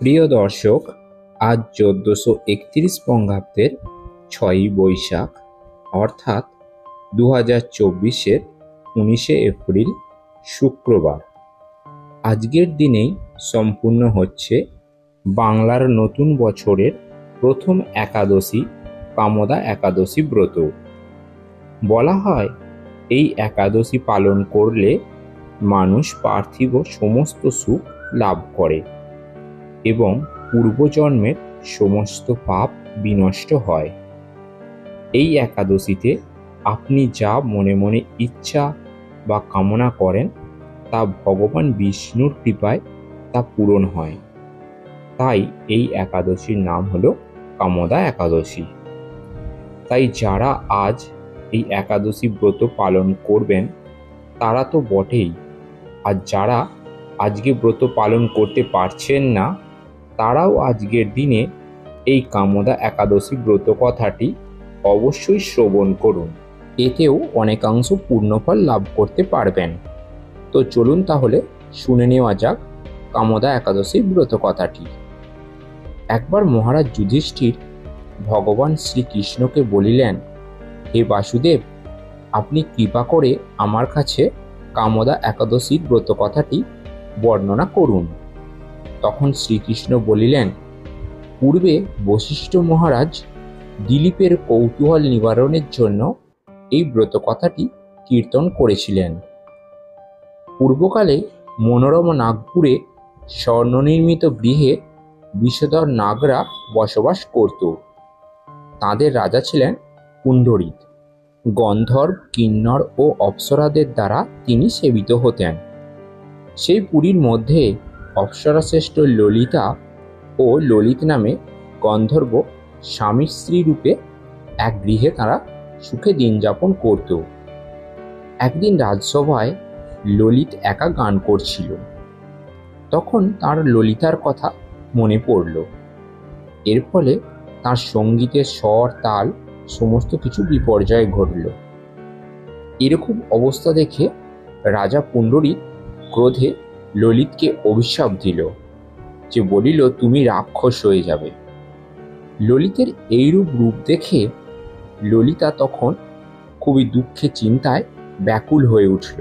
প্রিয় দর্শক, আজ 1431 বঙ্গাব্দের 6ই বৈশাখ অর্থাৎ 2024-এর 19শে এপ্রিল শুক্রবার। আজকের দিনেই সম্পূর্ণ হচ্ছে বাংলার নতুন বছরের প্রথম একাদশী কামদা একাদশী ব্রত। বলা হয় এই একাদশী পালন করলে মানুষ পার্থিব সমস্ত সুখ লাভ করে এবং পূর্বজন্মের সমস্ত পাপ বিনষ্ট হয়। এই একাদশীতে আপনি যা মনে মনে ইচ্ছা বা কামনা করেন তা ভগবান বিষ্ণুর কৃপায় তা পূরণ হয়। তাই এই একাদশীর নাম হলো কামদা একাদশী। তাই যারা আজ এই একাদশী ব্রত পালন করবেন তারা তো বটেই, আর যারা আজকে ব্রত পালন করতে পারছেন না তারাও আজকের দিনে এই কামদা একাদশী ব্রত কথাটি অবশ্যই শ্রবণ করুন, এতেও অনেকাংশ পূর্ণফল লাভ করতে পারবেন। তো চলুন তাহলে শুনে নেওয়া যাক কামদা একাদশীর ব্রত কথাটি। একবার মহারাজ যুধিষ্ঠির ভগবান শ্রীকৃষ্ণকে বলিলেন, হে বাসুদেব, আপনি কৃপা করে আমার কাছে কামদা একাদশীর ব্রত কথাটি বর্ণনা করুন। তখন শ্রীকৃষ্ণ বলিলেন, পূর্বে বশিষ্ঠ মহারাজ দিলীপের কৌতূহল নিবারণের জন্য এই ব্রত কথাটি কীর্তন করেছিলেন। পূর্বকালে মনোরম নাগপুরে স্বর্ণনির্মিত গৃহে বিষধর নাগরা বসবাস করত। তাদের রাজা ছিলেন পুণ্ডরীক। গন্ধর্ব, কিন্নর ও অপ্সরাদের দ্বারা তিনি সেবিত হতেন। সেই পুরীর মধ্যে অপ্সরাশ্রেষ্ঠ ললিতা ও ললিত নামে গন্ধর্ব স্বামী স্ত্রী রূপে এক গৃহে তারা সুখে দিন যাপন করত। একদিন রাজসভায় ললিত একা গান করছিল। তখন তার ললিতার কথা মনে পড়ল। এর ফলে তার সঙ্গীতের স্বর, তাল সমস্ত কিছু বিপর্যয় ঘটল। এরকম অবস্থা দেখে রাজা পুণ্ডরীক ক্রোধে ললিতকে অভিশাপ দিল, যে বলিল, তুমি রাক্ষস হয়ে যাবে। ললিতের এইরূপ রূপ দেখে ললিতা তখন খুবই দুঃখে চিন্তায় ব্যাকুল হয়ে উঠল।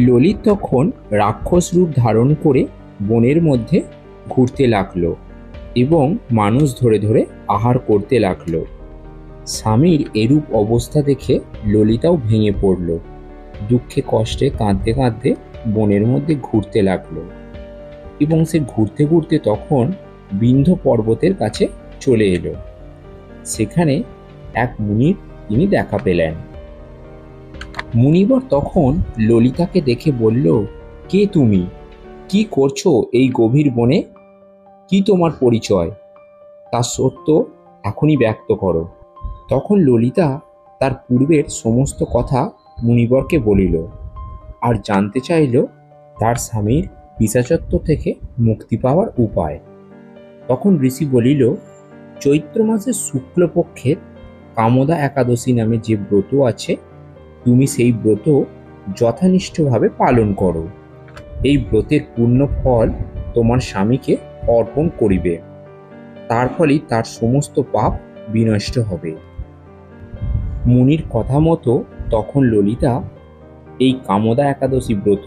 ললিত তখন রাক্ষস রূপ ধারণ করে বনের মধ্যে ঘুরতে লাগলো এবং মানুষ ধরে ধরে আহার করতে লাগলো। স্বামীর এরূপ অবস্থা দেখে ললিতাও ভেঙে পড়ল। দুঃখে কষ্টে কাঁদতে কাঁদতে বনের মধ্যে ঘুরতে লাগলো এবং সে ঘুরতে ঘুরতে তখন বিন্ধ্য পর্বতের কাছে চলে এলো। সেখানে এক মুনির তিনি দেখা পেলেন। মুনিবর তখন ললিতাকে দেখে বলল, কে তুমি? কি করছো এই গভীর বনে? কি তোমার পরিচয়? তা সত্য এখনই ব্যক্ত করো। তখন ললিতা তার পূর্বের সমস্ত কথা মুনিবরকে বলিল আর জানতে চাইল তার স্বামীর পিশাচত্ব থেকে মুক্তি পাওয়ার উপায়। তখন ঋষি বলিল, চৈত্র মাসের শুক্লপক্ষের কামদা একাদশী নামে যে ব্রত আছে, তুমি সেই ব্রত যথানিষ্ঠভাবে পালন করো। এই ব্রতের পূর্ণ ফল তোমার স্বামীকে অর্পণ করিবে, তার ফলে তার সমস্ত পাপ বিনষ্ট হবে। মুনির কথা মতো তখন ললিতা এই কামদা একাদশী ব্রত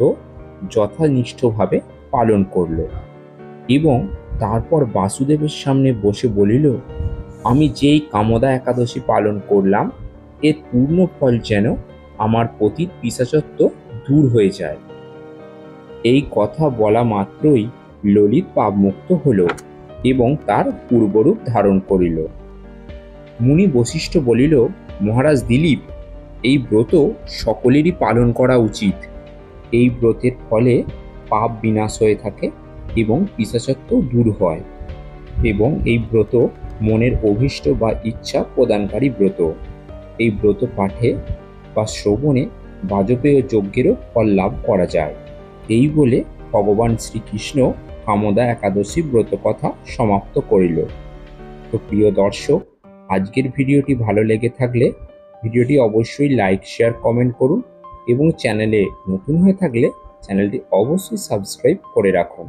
যথানিষ্ঠভাবে পালন করল এবং তারপর বাসুদেবের সামনে বসে বলিল, আমি যেই কামদা একাদশী পালন করলাম এর পূর্ণ ফল যেন আমার পতিত পিশাচত্ব দূর হয়ে যায়। এই কথা বলা মাত্রই ললিত পাপমুক্ত হল এবং তার পূর্বরূপ ধারণ করিল। মুনি বশিষ্ঠ বলিল, মহারাজ দিলীপ, এই ব্রত সকলেরই পালন করা উচিত। এই ব্রতের ফলে পাপ বিনাশ হয়ে থাকে এবং পিশাচত্ব দূর হয় এবং এই ব্রত মনের অভীষ্ট বা ইচ্ছা প্রদানকারী ব্রত। এই ব্রত পাঠে বা শ্রবণে বাজপেয় যজ্ঞেরও ফল লাভ করা যায়। এই বলে ভগবান শ্রীকৃষ্ণ কামদা একাদশী ব্রত কথা সমাপ্ত করিল। তো প্রিয় দর্শক, আজকের ভিডিওটি ভালো লেগে থাকলে ভিডিওটি অবশ্যই লাইক, শেয়ার, কমেন্ট করুন এবং চ্যানেলে নতুন হয়ে থাকলে চ্যানেলটি অবশ্যই সাবস্ক্রাইব করে রাখুন।